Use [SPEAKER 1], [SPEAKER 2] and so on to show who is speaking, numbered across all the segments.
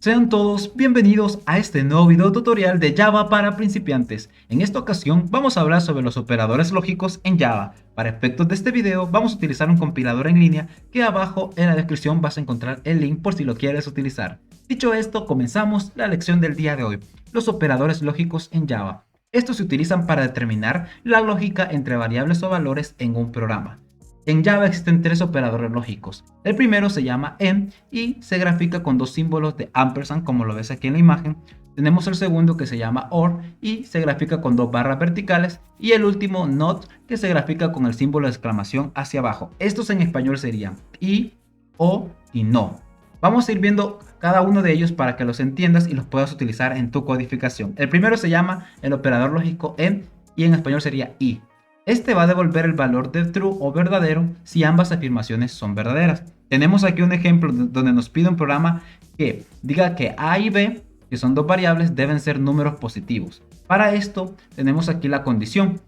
[SPEAKER 1] Sean todos bienvenidos a este nuevo video tutorial de Java para principiantes. En esta ocasión vamos a hablar sobre los operadores lógicos en Java. Para efectos de este video vamos a utilizar un compilador en línea que abajo en la descripción vas a encontrar el link por si lo quieres utilizar. Dicho esto, comenzamos la lección del día de hoy, los operadores lógicos en Java. Estos se utilizan para determinar la lógica entre variables o valores en un programa. En Java existen tres operadores lógicos. El primero se llama AND y se grafica con dos símbolos de ampersand, como lo ves aquí en la imagen. Tenemos el segundo que se llama OR y se grafica con dos barras verticales. Y el último NOT, que se grafica con el símbolo de exclamación hacia abajo. Estos en español serían y, o y no. Vamos a ir viendo cada uno de ellos para que los entiendas y los puedas utilizar en tu codificación. El primero se llama el operador lógico AND y en español sería y. Este va a devolver el valor de true o verdadero si ambas afirmaciones son verdaderas. Tenemos aquí un ejemplo donde nos pide un programa que diga que A y B, que son dos variables, deben ser números positivos. Para esto tenemos aquí la condición.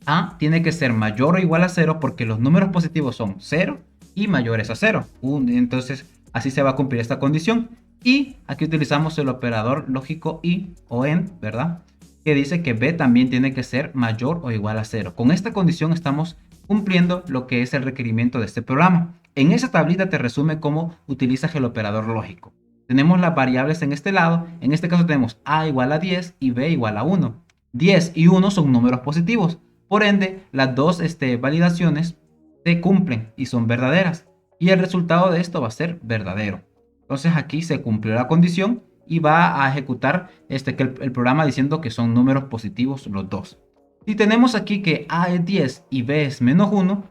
[SPEAKER 1] A tiene que ser mayor o igual a 0 porque los números positivos son 0 y mayores a 0. Entonces así se va a cumplir esta condición. Y aquí utilizamos el operador lógico y o AND, ¿verdad? Que dice que B también tiene que ser mayor o igual a 0. Con esta condición estamos cumpliendo lo que es el requerimiento de este programa. En esa tablita te resume cómo utilizas el operador lógico. Tenemos las variables en este lado. En este caso tenemos A igual a 10 y B igual a 1. 10 y 1 son números positivos. Por ende, las dos validaciones se cumplen y son verdaderas. Y el resultado de esto va a ser verdadero. Entonces aquí se cumplió la condición y va a ejecutar el programa diciendo que son números positivos los dos. Si tenemos aquí que A es 10 y B es menos 1,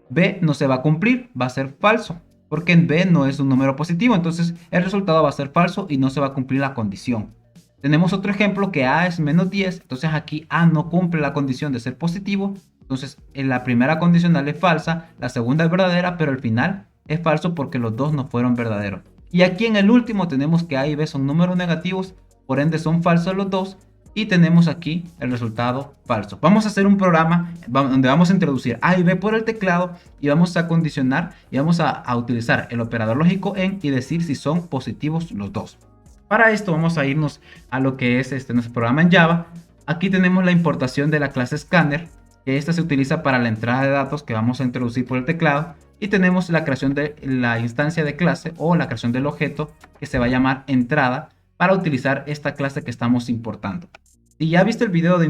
[SPEAKER 1] B no se va a cumplir, va a ser falso, porque en B no es un número positivo, entonces el resultado va a ser falso y no se va a cumplir la condición. Tenemos otro ejemplo que A es menos 10, entonces aquí A no cumple la condición de ser positivo, entonces en la primera condicional es falsa, la segunda es verdadera, pero el final es falso porque los dos no fueron verdaderos. Y aquí en el último tenemos que A y B son números negativos, por ende son falsos los dos. Y tenemos aquí el resultado falso. Vamos a hacer un programa donde vamos a introducir A y B por el teclado y vamos a condicionar y vamos a utilizar el operador lógico AND y decir si son positivos los dos. Para esto vamos a irnos a lo que es nuestro programa en Java. Aquí tenemos la importación de la clase Scanner, que esta se utiliza para la entrada de datos que vamos a introducir por el teclado. Y tenemos la creación de la instancia de clase o la creación del objeto que se va a llamar entrada para utilizar esta clase que estamos importando. Si ya viste el video de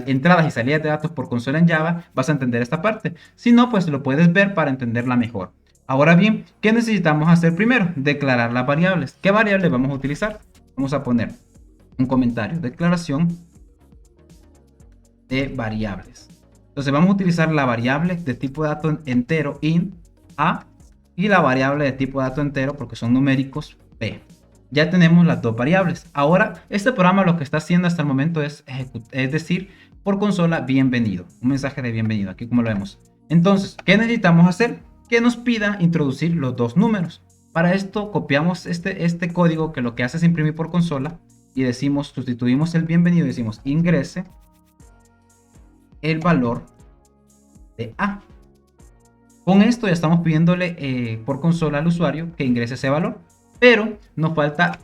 [SPEAKER 1] entradas y salidas de datos por consola en Java, vas a entender esta parte. Si no, pues lo puedes ver para entenderla mejor. Ahora bien, ¿qué necesitamos hacer primero? Declarar las variables. ¿Qué variables vamos a utilizar? Vamos a poner un comentario, declaración de variables. Entonces vamos a utilizar la variable de tipo de dato entero int a y la variable de tipo de dato entero, porque son numéricos, b. Ya tenemos las dos variables. Ahora este programa lo que está haciendo hasta el momento es decir por consola bienvenido, un mensaje de bienvenido, aquí como lo vemos. Entonces, ¿qué necesitamos hacer? Que nos pida introducir los dos números. Para esto copiamos este código que lo que hace es imprimir por consola y decimos, sustituimos el bienvenido y decimos ingrese el valor de A. Con esto ya estamos pidiéndole por consola al usuario que ingrese ese valor, pero nos falta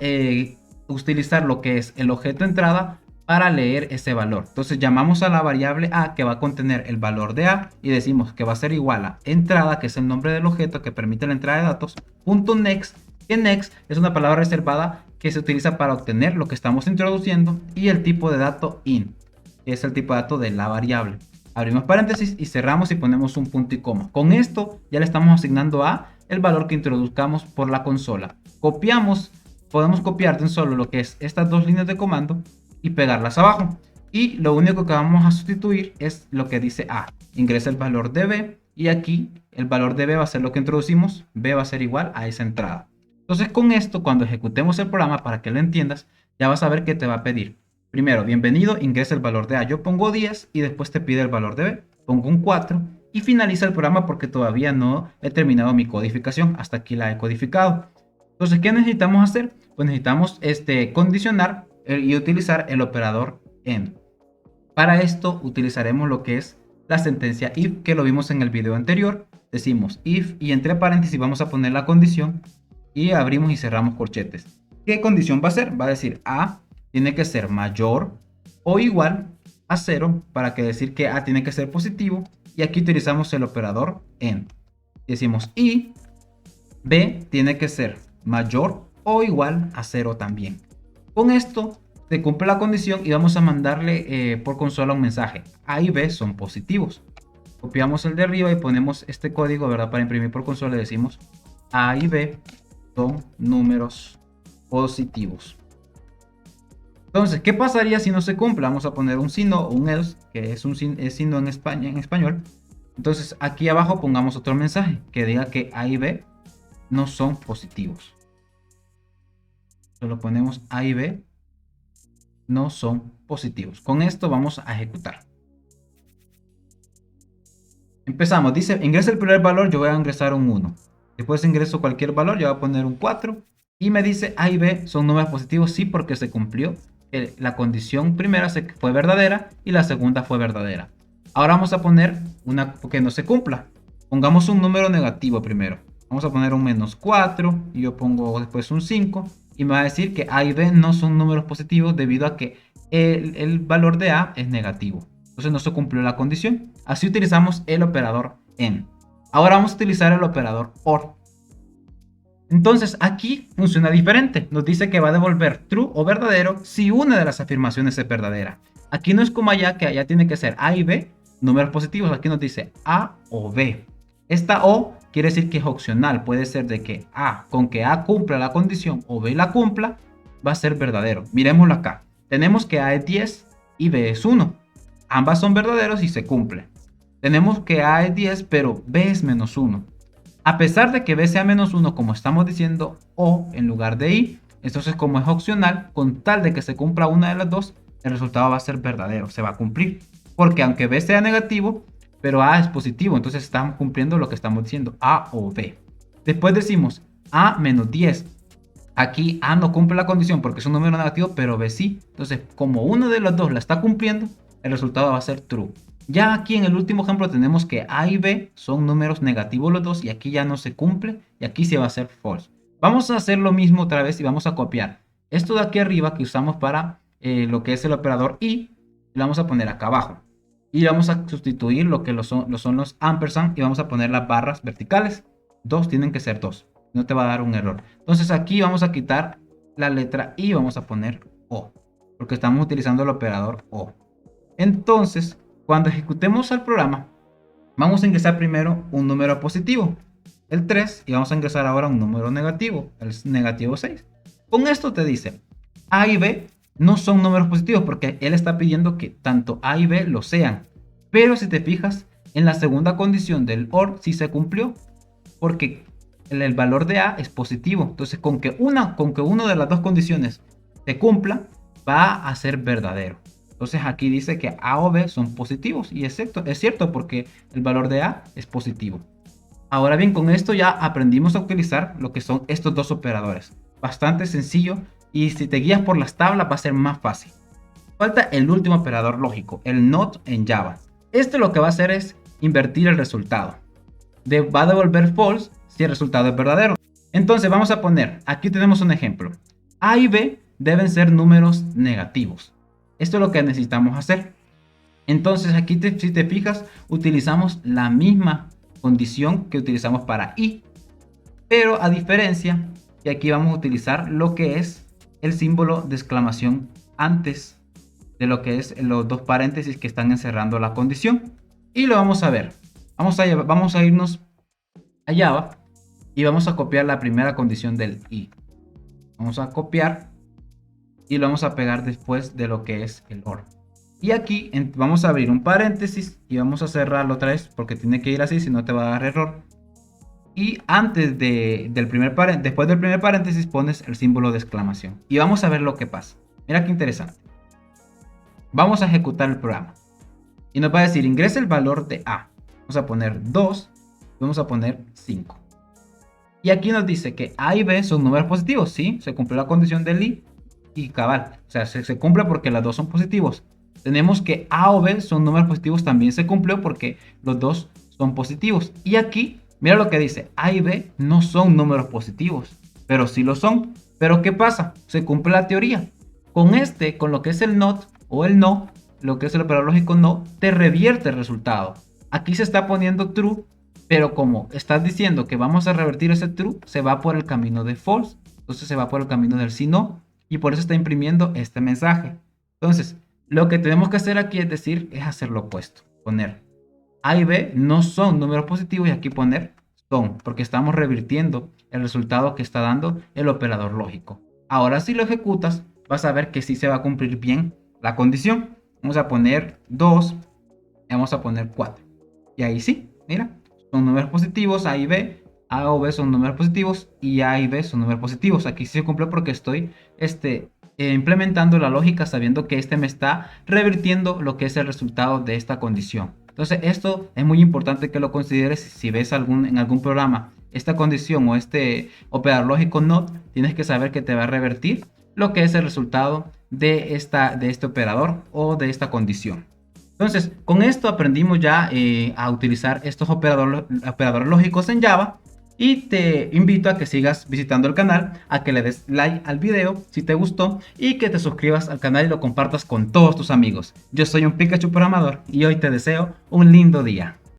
[SPEAKER 1] utilizar lo que es el objeto entrada para leer ese valor. Entonces llamamos a la variable A que va a contener el valor de A y decimos que va a ser igual a entrada, que es el nombre del objeto que permite la entrada de datos, punto next, que next es una palabra reservada que se utiliza para obtener lo que estamos introduciendo, y el tipo de dato int, que es el tipo de dato de la variable. Abrimos paréntesis y cerramos y ponemos un punto y coma. Con esto ya le estamos asignando a el valor que introduzcamos por la consola. Copiamos, podemos copiar tan solo lo que es estas dos líneas de comando y pegarlas abajo. Y lo único que vamos a sustituir es lo que dice A. Ingresa el valor de B y aquí el valor de B va a ser lo que introducimos. B va a ser igual a esa entrada. Entonces con esto, cuando ejecutemos el programa, para que lo entiendas, ya vas a ver que te va a pedir. Primero, bienvenido, ingresa el valor de A. Yo pongo 10 y después te pide el valor de B. Pongo un 4 y finaliza el programa porque todavía no he terminado mi codificación. Hasta aquí la he codificado. Entonces, ¿qué necesitamos hacer? Pues necesitamos condicionar y utilizar el operador AND. Para esto utilizaremos lo que es la sentencia if, que lo vimos en el video anterior. Decimos if y entre paréntesis vamos a poner la condición y abrimos y cerramos corchetes. ¿Qué condición va a ser? Va a decir A tiene que ser mayor o igual a 0 para que decir que A tiene que ser positivo. Y aquí utilizamos el operador AND. Decimos y B tiene que ser mayor o igual a 0 también. Con esto se cumple la condición y vamos a mandarle por consola un mensaje. A y B son positivos. Copiamos el de arriba y ponemos este código, ¿verdad? Para imprimir por consola decimos A y B son números positivos. Entonces, ¿qué pasaría si no se cumple? Vamos a poner un signo o un else, que es un signo en español. Entonces, aquí abajo pongamos otro mensaje que diga que A y B no son positivos. Solo ponemos A y B no son positivos. Con esto vamos a ejecutar. Empezamos, dice, ingresa el primer valor, yo voy a ingresar un 1. Después ingreso cualquier valor, yo voy a poner un 4. Y me dice A y B son números positivos, sí, porque se cumplió. La condición primera fue verdadera y la segunda fue verdadera. Ahora vamos a poner una que no se cumpla. Pongamos un número negativo primero. Vamos a poner un -4 y yo pongo después un 5. Y me va a decir que A y B no son números positivos debido a que el valor de A es negativo. Entonces no se cumplió la condición. Así utilizamos el operador AND. Ahora vamos a utilizar el operador OR. Entonces aquí funciona diferente. Nos dice que va a devolver true o verdadero si una de las afirmaciones es verdadera. Aquí no es como allá, que allá tiene que ser A y B números positivos. Aquí nos dice A o B. Esta O quiere decir que es opcional. Puede ser de que con que A cumpla la condición o B la cumpla, va a ser verdadero. Miremoslo acá. Tenemos que A es 10 y B es 1. Ambas son verdaderos y se cumple. Tenemos que A es 10 pero B es -1. A pesar de que B sea -1, como estamos diciendo, O en lugar de I, entonces como es opcional, con tal de que se cumpla una de las dos, el resultado va a ser verdadero, se va a cumplir. Porque aunque B sea negativo, pero A es positivo, entonces estamos cumpliendo lo que estamos diciendo, A o B. Después decimos A menos 10. Aquí A no cumple la condición porque es un número negativo, pero B sí. Entonces, como uno de los dos la está cumpliendo, el resultado va a ser true. Ya aquí en el último ejemplo tenemos que A y B son números negativos los dos y aquí ya no se cumple y aquí se va a hacer false. Vamos a hacer lo mismo otra vez y vamos a copiar esto de aquí arriba que usamos para lo que es el operador y lo vamos a poner acá abajo. Y vamos a sustituir lo que son los ampersand y vamos a poner las barras verticales. Dos tienen que ser dos, no te va a dar un error. Entonces aquí vamos a quitar la letra I y vamos a poner O, porque estamos utilizando el operador O. Entonces, cuando ejecutemos el programa, vamos a ingresar primero un número positivo, el 3, y vamos a ingresar ahora un número negativo, el negativo 6. Con esto te dice, A y B no son números positivos porque él está pidiendo que tanto A y B lo sean. Pero si te fijas, en la segunda condición del OR sí se cumplió, porque el valor de A es positivo. Entonces, con que una de las dos condiciones se cumpla, va a ser verdadero. Entonces aquí dice que A o B son positivos y es cierto porque el valor de A es positivo. Ahora bien, con esto ya aprendimos a utilizar lo que son estos dos operadores. Bastante sencillo y si te guías por las tablas va a ser más fácil. Falta el último operador lógico, el NOT en Java. Este lo que va a hacer es invertir el resultado. Va a devolver false si el resultado es verdadero. Entonces vamos a poner, aquí tenemos un ejemplo. A y B deben ser números negativos. Esto es lo que necesitamos hacer. Entonces aquí si te fijas utilizamos la misma condición que utilizamos para I, pero a diferencia que aquí vamos a utilizar lo que es el símbolo de exclamación antes de lo que es los dos paréntesis que están encerrando la condición. Y lo vamos a ver. Vamos a irnos a Java y vamos a copiar la primera condición del I. Vamos a copiar y lo vamos a pegar después de lo que es el OR. Y aquí vamos a abrir un paréntesis y vamos a cerrarlo otra vez porque tiene que ir así, si no te va a dar error. Y antes después del primer paréntesis pones el símbolo de exclamación. Y vamos a ver lo que pasa. Mira qué interesante. Vamos a ejecutar el programa. Y nos va a decir, ingresa el valor de A. Vamos a poner 2. Vamos a poner 5. Y aquí nos dice que A y B son números positivos. Sí, se cumplió la condición del I y cabal. O sea, se cumple porque las dos son positivos. Tenemos que A o B son números positivos. También se cumplió porque los dos son positivos. Y aquí, mira lo que dice. A y B no son números positivos. pero sí lo son. Pero ¿qué pasa? Se cumple la teoría. Con lo que es el not o el no, lo que es el operador lógico no, te revierte el resultado. Aquí se está poniendo true, pero como estás diciendo que vamos a revertir ese true, se va por el camino de false. Entonces se va por el camino del sí no, y por eso está imprimiendo este mensaje. Entonces, lo que tenemos que hacer aquí es hacer lo opuesto. Poner A y B no son números positivos y aquí poner son, porque estamos revirtiendo el resultado que está dando el operador lógico. Ahora si lo ejecutas, vas a ver que sí se va a cumplir bien la condición. Vamos a poner 2 y vamos a poner 4. Y ahí sí, mira, son números positivos, A y B. A o B son números positivos y A y B son números positivos. Aquí sí se cumple porque estoy implementando la lógica sabiendo que me está revirtiendo lo que es el resultado de esta condición. Entonces esto es muy importante que lo consideres si ves en algún programa esta condición o este operador lógico not, tienes que saber que te va a revertir lo que es el resultado de este operador o de esta condición. Entonces, con esto aprendimos ya a utilizar estos operadores lógicos en Java y te invito a que sigas visitando el canal, a que le des like al video si te gustó y que te suscribas al canal y lo compartas con todos tus amigos. Yo soy un Pikachu programador y hoy te deseo un lindo día.